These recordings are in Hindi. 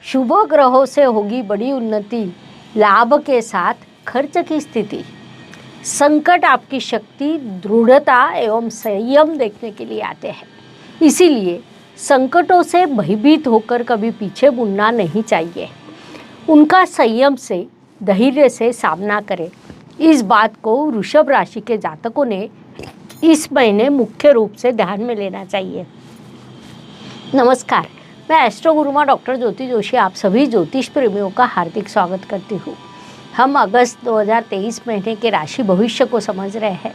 शुभ ग्रहों से होगी बड़ी उन्नति, लाभ के साथ खर्च की स्थिति। संकट आपकी शक्ति, दृढ़ता एवं संयम देखने के लिए आते हैं। इसीलिए संकटों से भयभीत होकर कभी पीछे मुड़ना नहीं चाहिए। उनका संयम से, धैर्य से सामना करें। इस बात को वृषभ राशि के जातकों ने इस महीने मुख्य रूप से ध्यान में लेना चाहिए। नमस्कार, मैं एस्ट्रो गुरुमा डॉक्टर ज्योति जोशी आप सभी ज्योतिष प्रेमियों का हार्दिक स्वागत करती हूँ। हम अगस्त 2023 महीने के राशि भविष्य को समझ रहे हैं।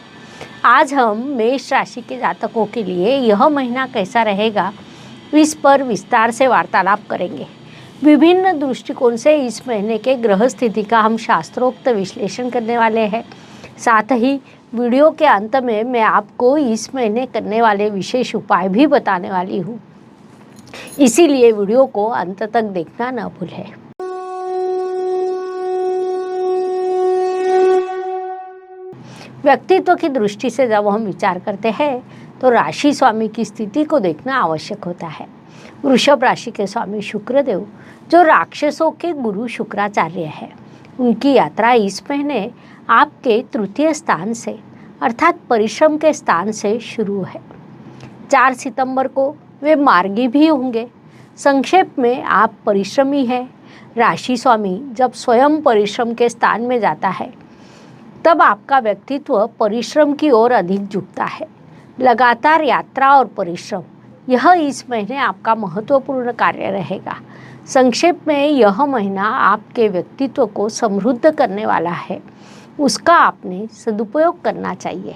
आज हम मेष राशि के जातकों के लिए यह महीना कैसा रहेगा, इस पर विस्तार से वार्तालाप करेंगे। विभिन्न दृष्टिकोण से इस महीने के ग्रह स्थिति का हम शास्त्रोक्त विश्लेषण करने वाले हैं। साथ ही वीडियो के अंत में मैं आपको इस महीने करने वाले विशेष उपाय भी बताने वाली हूँ। इसीलिए वीडियो को अंत तक देखना न भूलें। व्यक्तित्व की दृष्टि से जब हम विचार करते हैं तो राशि स्वामी की स्थिति को देखना आवश्यक होता है। वृषभ राशि के स्वामी शुक्रदेव, जो राक्षसों के गुरु शुक्राचार्य है, उनकी यात्रा इस महीने आपके तृतीय स्थान से अर्थात परिश्रम के स्थान से शुरू है। 4 सितंबर को वे मार्गी भी होंगे। संक्षेप में आप परिश्रमी हैं। राशि स्वामी जब स्वयं परिश्रम के स्थान में जाता है तब आपका व्यक्तित्व परिश्रम की ओर अधिक झुकता है। लगातार यात्रा और परिश्रम, यह इस महीने आपका महत्वपूर्ण कार्य रहेगा। संक्षेप में यह महीना आपके व्यक्तित्व को समृद्ध करने वाला है, उसका आपने सदुपयोग करना चाहिए।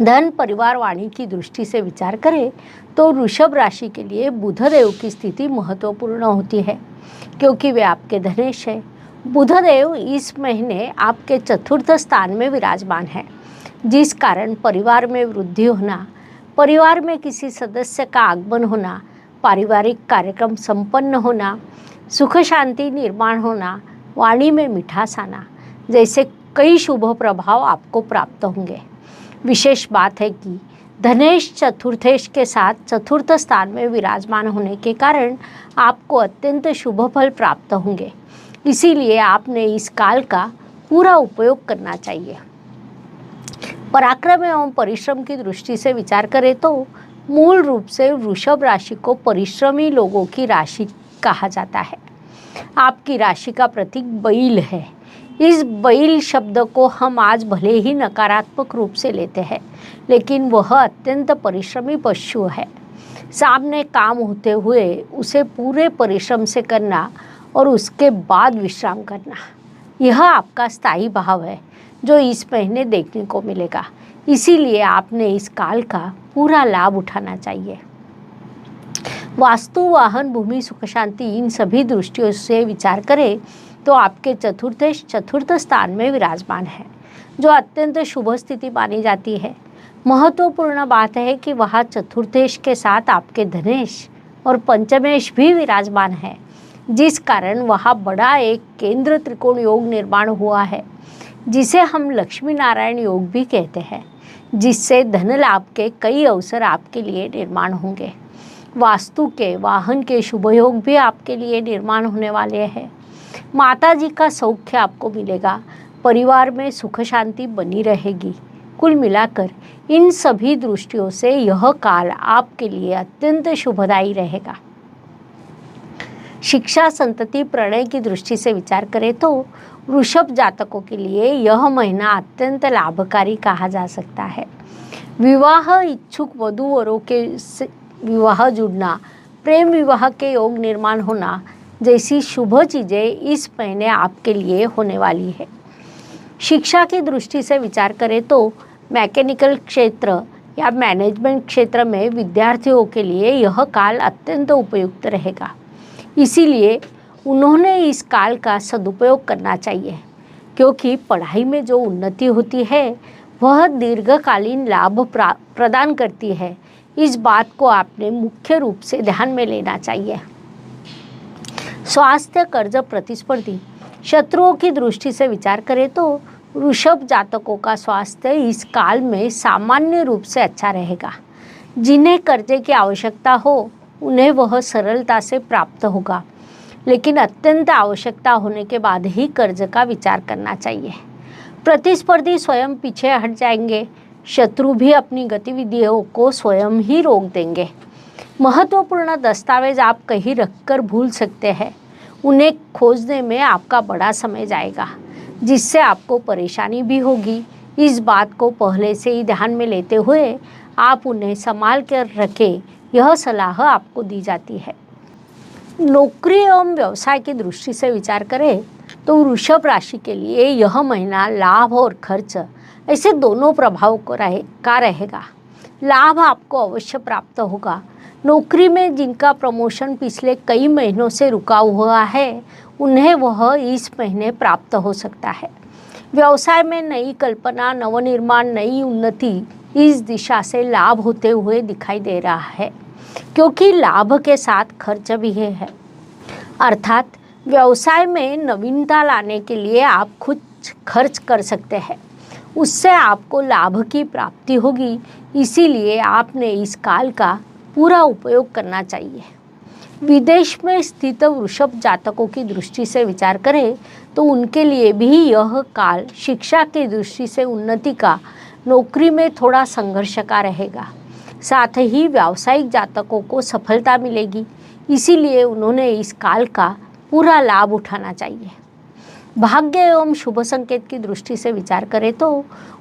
धन, परिवार, वाणी की दृष्टि से विचार करें तो वृषभ राशि के लिए बुधदेव की स्थिति महत्वपूर्ण होती है, क्योंकि वे आपके धनेश है। बुधदेव इस महीने आपके चतुर्थ स्थान में विराजमान है, जिस कारण परिवार में वृद्धि होना, परिवार में किसी सदस्य का आगमन होना, पारिवारिक कार्यक्रम संपन्न होना, सुख शांति निर्माण होना, वाणी में मिठास आना जैसे कई शुभ प्रभाव आपको प्राप्त होंगे। विशेष बात है कि धनेश चतुर्थेश के साथ चतुर्थ स्थान में विराजमान होने के कारण आपको अत्यंत शुभ फल प्राप्त होंगे। इसीलिए आपने इस काल का पूरा उपयोग करना चाहिए। पराक्रम एवं परिश्रम की दृष्टि से विचार करें तो मूल रूप से वृषभ राशि को परिश्रमी लोगों की राशि कहा जाता है। आपकी राशि का प्रतीक बैल है। इस बैल शब्द को हम आज भले ही नकारात्मक रूप से लेते हैं, लेकिन वह अत्यंत परिश्रमी पशु है। सामने काम होते हुए उसे पूरे परिश्रम से करना और उसके बाद विश्राम करना, यह आपका स्थायी भाव है जो इस महीने देखने को मिलेगा। इसीलिए आपने इस काल का पूरा लाभ उठाना चाहिए। वास्तु, वाहन, भूमि, सुख शांति, इन सभी दृष्टियों से विचार करें तो आपके चतुर्थ स्थान में विराजमान है, जो अत्यंत शुभ स्थिति मानी जाती है। महत्वपूर्ण बात है कि वहाँ चतुर्थेश के साथ आपके धनेश और पंचमेश भी विराजमान है, जिस कारण वहाँ बड़ा एक केंद्र त्रिकोण योग निर्माण हुआ है, जिसे हम लक्ष्मी नारायण योग भी कहते हैं, जिससे धन लाभ के कई अवसर आपके लिए निर्माण होंगे। वास्तु के, वाहन के शुभ योग भी आपके लिए निर्माण होने वाले हैं। माता जी का सौख्य आपको मिलेगा। परिवार में सुख शांति बनी रहेगी। कुल मिलाकर इन सभी दृष्टियों से यह काल आपके लिए अत्यंत शुभदायी रहेगा। शिक्षा, संतति, प्रणय की दृष्टि से विचार करें तो वृषभ जातकों के लिए यह महीना अत्यंत लाभकारी कहा जा सकता है। विवाह इच्छुक वधू वरों के विवाह जुड़ना, प्रेम विवाह के योग निर्माण होना जैसी शुभ चीज़ें इस महीने आपके लिए होने वाली है। शिक्षा की दृष्टि से विचार करें तो मैकेनिकल क्षेत्र या मैनेजमेंट क्षेत्र में विद्यार्थियों के लिए यह काल अत्यंत उपयुक्त रहेगा। इसीलिए उन्होंने इस काल का सदुपयोग करना चाहिए, क्योंकि पढ़ाई में जो उन्नति होती है वह दीर्घकालीन लाभ प्रदान करती है। इस बात को आपने मुख्य रूप से ध्यान में लेना चाहिए। स्वास्थ्य, कर्ज, प्रतिस्पर्धी, शत्रुओं की दृष्टि से विचार करें तो वृषभ जातकों का स्वास्थ्य इस काल में सामान्य रूप से अच्छा रहेगा। जिन्हें कर्जे की आवश्यकता हो उन्हें वह सरलता से प्राप्त होगा। लेकिन अत्यंत आवश्यकता होने के बाद ही कर्ज का विचार करना चाहिए। प्रतिस्पर्धी स्वयं पीछे हट जाएंगे, शत्रु भी अपनी गतिविधियों को स्वयं ही रोक देंगे। महत्वपूर्ण दस्तावेज आप कहीं रखकर भूल सकते हैं, उन्हें खोजने में आपका बड़ा समय जाएगा, जिससे आपको परेशानी भी होगी। इस बात को पहले से ही ध्यान में लेते हुए आप उन्हें संभाल कर रखें, यह सलाह आपको दी जाती है। नौकरी एवं व्यवसाय की दृष्टि से विचार करें तो वृषभ राशि के लिए यह महीना लाभ और खर्च ऐसे दोनों प्रभाव का रहेगा। लाभ आपको अवश्य प्राप्त होगा। नौकरी में जिनका प्रमोशन पिछले कई महीनों से रुका हुआ है, उन्हें वह इस महीने प्राप्त हो सकता है। व्यवसाय में नई कल्पना, नवनिर्माण, नई उन्नति इस दिशा से लाभ होते हुए दिखाई दे रहा है, क्योंकि लाभ के साथ खर्च भी है। अर्थात व्यवसाय में नवीनता लाने के लिए आप खुद खर्च कर सकते हैं, उससे आपको लाभ की प्राप्ति होगी। इसीलिए आपने इस काल का पूरा उपयोग करना चाहिए। विदेश में स्थित वृषभ जातकों की दृष्टि से विचार करें तो उनके लिए भी यह काल शिक्षा की दृष्टि से उन्नति का, नौकरी में थोड़ा संघर्ष का रहेगा। साथ ही व्यावसायिक जातकों को सफलता मिलेगी, इसीलिए उन्होंने इस काल का पूरा लाभ उठाना चाहिए। भाग्य एवं शुभ संकेत की दृष्टि से विचार करें तो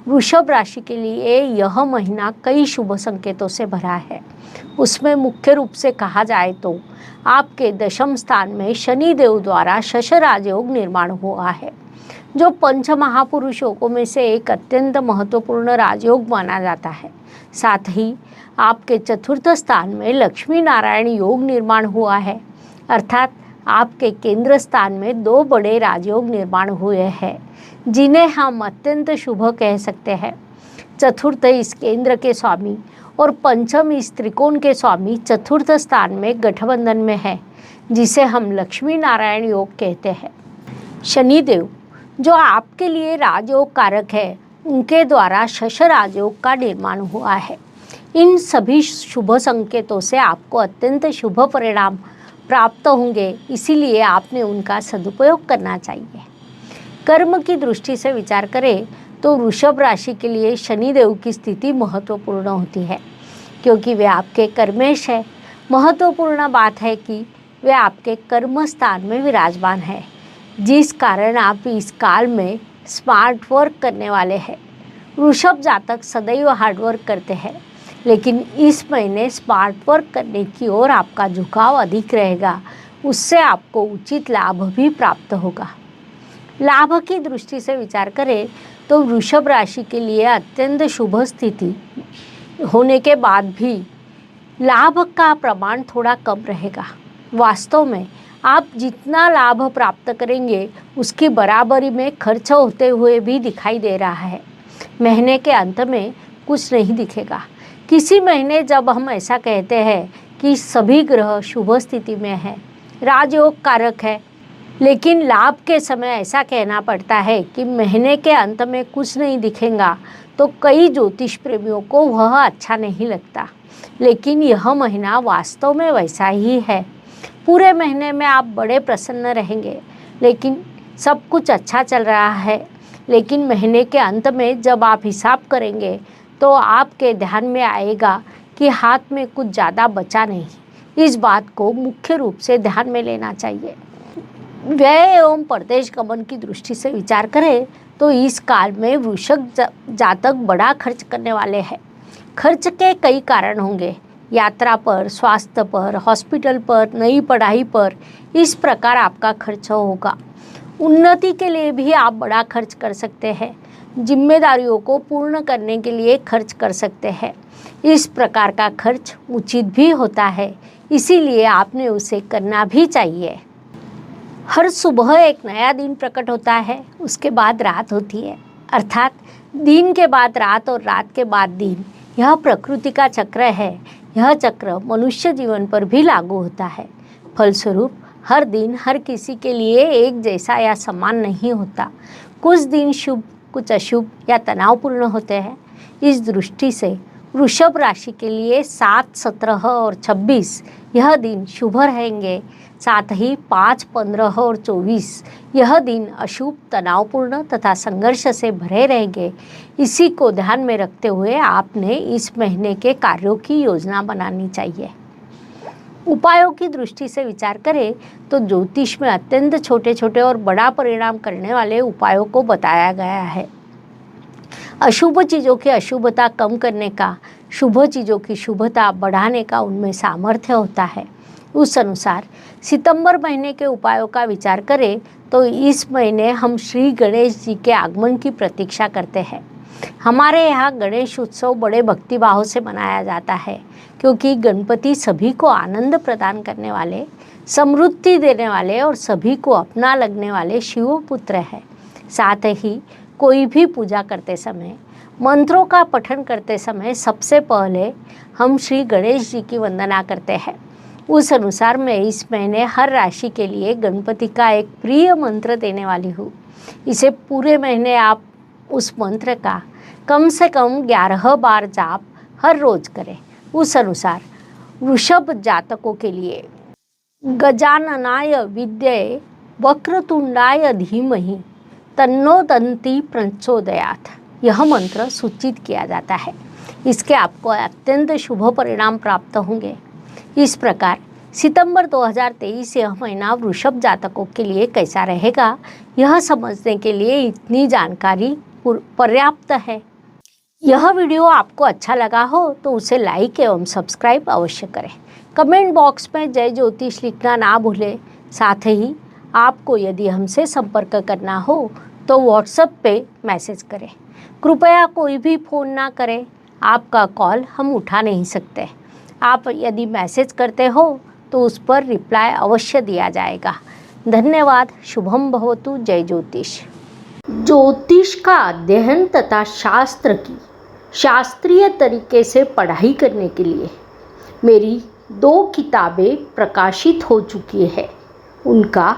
वृषभ राशि के लिए यह महीना कई शुभ संकेतों से भरा है। उसमें मुख्य रूप से कहा जाए तो आपके दशम स्थान में शनि देव द्वारा शश राजयोग निर्माण हुआ है, जो पंच महापुरुष योगों में से एक अत्यंत महत्वपूर्ण राजयोग माना जाता है। साथ ही आपके चतुर्थ स्थान में लक्ष्मी नारायण योग निर्माण हुआ है, अर्थात आपके केंद्र स्थान में दो बड़े राजयोग निर्माण हुए हैं, जिन्हें हम अत्यंत शुभ कह सकते हैं। चतुर्थ इस केंद्र के स्वामी और पंचम इस त्रिकोण के स्वामी चतुर्थ स्थान में गठबंधन में है, जिसे हम लक्ष्मी नारायण योग कहते हैं। शनिदेव जो आपके लिए राजयोग कारक है, उनके द्वारा शश राजयोग का निर्माण हुआ है। इन सभी शुभ संकेतों से आपको अत्यंत शुभ परिणाम प्राप्त होंगे, इसीलिए आपने उनका सदुपयोग करना चाहिए। कर्म की दृष्टि से विचार करें तो वृषभ राशि के लिए शनिदेव की स्थिति महत्वपूर्ण होती है, क्योंकि वे आपके कर्मेश है। महत्वपूर्ण बात है कि वे आपके कर्म स्थान में विराजमान है, जिस कारण आप इस काल में स्मार्ट वर्क करने वाले हैं। वृषभ जातक सदैव हार्डवर्क करते हैं, लेकिन इस महीने स्मार्ट वर्क करने की ओर आपका झुकाव अधिक रहेगा, उससे आपको उचित लाभ भी प्राप्त होगा। लाभ की दृष्टि से विचार करें तो वृषभ राशि के लिए अत्यंत शुभ स्थिति होने के बाद भी लाभ का प्रमाण थोड़ा कम रहेगा। वास्तव में आप जितना लाभ प्राप्त करेंगे, उसकी बराबरी में खर्च होते हुए भी दिखाई दे रहा है। महीने के अंत में कुछ नहीं दिखेगा। किसी महीने जब हम ऐसा कहते हैं कि सभी ग्रह शुभ स्थिति में है, राजयोग कारक है, लेकिन लाभ के समय ऐसा कहना पड़ता है कि महीने के अंत में कुछ नहीं दिखेगा, तो कई ज्योतिष प्रेमियों को वह अच्छा नहीं लगता। लेकिन यह महीना वास्तव में वैसा ही है। पूरे महीने में आप बड़े प्रसन्न रहेंगे, लेकिन सब कुछ अच्छा चल रहा है। लेकिन महीने के अंत में जब आप हिसाब करेंगे तो आपके ध्यान में आएगा कि हाथ में कुछ ज़्यादा बचा नहीं। इस बात को मुख्य रूप से ध्यान में लेना चाहिए। व्यय एवं परदेश गमन की दृष्टि से विचार करें तो इस काल में वृषभ जातक बड़ा खर्च करने वाले हैं। खर्च के कई कारण होंगे, यात्रा पर, स्वास्थ्य पर, हॉस्पिटल पर, नई पढ़ाई पर, इस प्रकार आपका खर्च होगा। उन्नति के लिए भी आप बड़ा खर्च कर सकते हैं। जिम्मेदारियों को पूर्ण करने के लिए खर्च कर सकते हैं। इस प्रकार का खर्च उचित भी होता है, इसीलिए आपने उसे करना भी चाहिए। हर सुबह एक नया दिन प्रकट होता है, उसके बाद रात होती है, अर्थात दिन के बाद रात और रात के बाद दिन। यह प्रकृति का चक्र है। यह चक्र मनुष्य जीवन पर भी लागू होता है। फलस्वरूप हर दिन हर किसी के लिए एक जैसा या समान नहीं होता। कुछ दिन शुभ, कुछ अशुभ या तनावपूर्ण होते हैं। इस दृष्टि से वृषभ राशि के लिए 7, 17 और 26 यह दिन शुभ रहेंगे। साथ ही 5, 15 और 24 यह दिन अशुभ, तनावपूर्ण तथा संघर्ष से भरे रहेंगे। इसी को ध्यान में रखते हुए आपने इस महीने के कार्यों की योजना बनानी चाहिए। उपायों की दृष्टि से विचार करें तो ज्योतिष में अत्यंत छोटे छोटे और बड़ा परिणाम करने वाले उपायों को बताया गया है। अशुभ चीज़ों की अशुभता कम करने का, शुभ चीज़ों की शुभता बढ़ाने का उनमें सामर्थ्य होता है। उस अनुसार सितंबर महीने के उपायों का विचार करें तो इस महीने हम श्री गणेश जी के आगमन की प्रतीक्षा करते हैं। हमारे यहाँ गणेश उत्सव बड़े भक्तिभाव से मनाया जाता है, क्योंकि गणपति सभी को आनंद प्रदान करने वाले, समृद्धि देने वाले और सभी को अपना लगने वाले शिव पुत्र है। साथ ही कोई भी पूजा करते समय, मंत्रों का पठन करते समय सबसे पहले हम श्री गणेश जी की वंदना करते हैं। उस अनुसार मैं इस महीने हर राशि के लिए गणपति का एक प्रिय मंत्र देने वाली हूँ। इसे पूरे महीने आप उस मंत्र का कम से कम 11 बार जाप हर रोज करें। उस अनुसार वृषभ जातकों के लिए गजाननाय विद्ये वक्रतुंडाय धीमहि तन्नो दन्ति प्रचोदयात् यह मंत्र सूचित किया जाता है। इसके आपको अत्यंत शुभ परिणाम प्राप्त होंगे। इस प्रकार सितंबर 2023 यह महीना वृषभ जातकों के लिए कैसा रहेगा, यह समझने के लिए इतनी जानकारी पर्याप्त है। यह वीडियो आपको अच्छा लगा हो तो उसे लाइक एवं सब्सक्राइब अवश्य करें। कमेंट बॉक्स में जय ज्योतिष लिखना ना भूलें। साथ ही आपको यदि हमसे संपर्क करना हो तो व्हाट्सएप पे मैसेज करें। कृपया कोई भी फ़ोन ना करें, आपका कॉल हम उठा नहीं सकते। आप यदि मैसेज करते हो तो उस पर रिप्लाई अवश्य दिया जाएगा। धन्यवाद। शुभम भवतु। जय ज्योतिष। ज्योतिष का अध्ययन तथा शास्त्र की शास्त्रीय तरीके से पढ़ाई करने के लिए मेरी 2 किताबें प्रकाशित हो चुकी है, उनका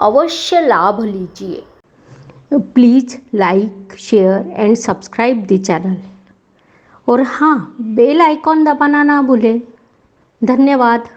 अवश्य लाभ लीजिए। Please like, share and subscribe the channel. और हाँ, बेल आइकॉन दबाना ना भूलें। धन्यवाद।